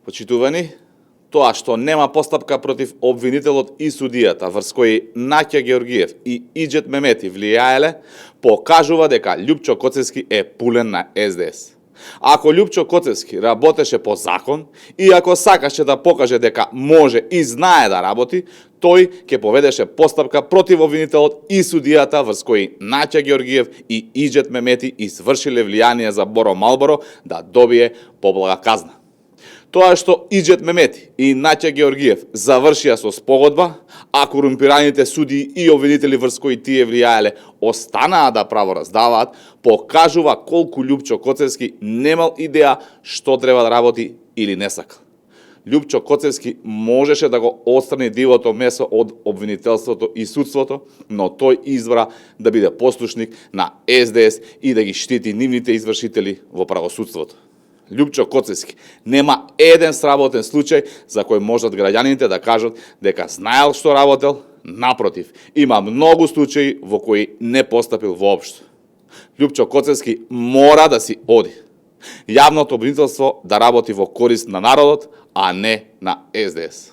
Почитувани, тоа што нема постапка против обвинителот и судијата врз кои Наќа Георгиев и Иџет Мемети влијаеле, покажува дека Љупчо Коцевски е пулен на СДС. Ако Љупчо Коцевски работеше по закон и ако сакаше да покаже дека може и знае да работи, тој ќе поведеше постапка против обвинителот и судијата врз кои Наќа Георгиев и Иџет Мемети извршиле влијание за Боро Малборо да добие поблага казна. Тоа што Иџет Мемети и Наќа Георгиев завршија со спогодба, а корумпираните судии и обвинители врз кои тие влијаеле останаа да правораздаваат, покажува колку Љупчо Коцевски немал идеја што треба да работи или не сака. Љупчо Коцевски можеше да го отстрани дивото месо од обвинителството и судството, но тој избра да биде послушник на СДС и да ги штити нивните извршители во правосудството. Љупчо Коцевски нема еден сработен случај за кој можат граѓаните да кажат дека знаел што работел, напротив, има многу случаи во кои не постапил воопшто. Љупчо Коцевски мора да си оди. Јавното обвинителство да работи во корист на народот, а не на СДС.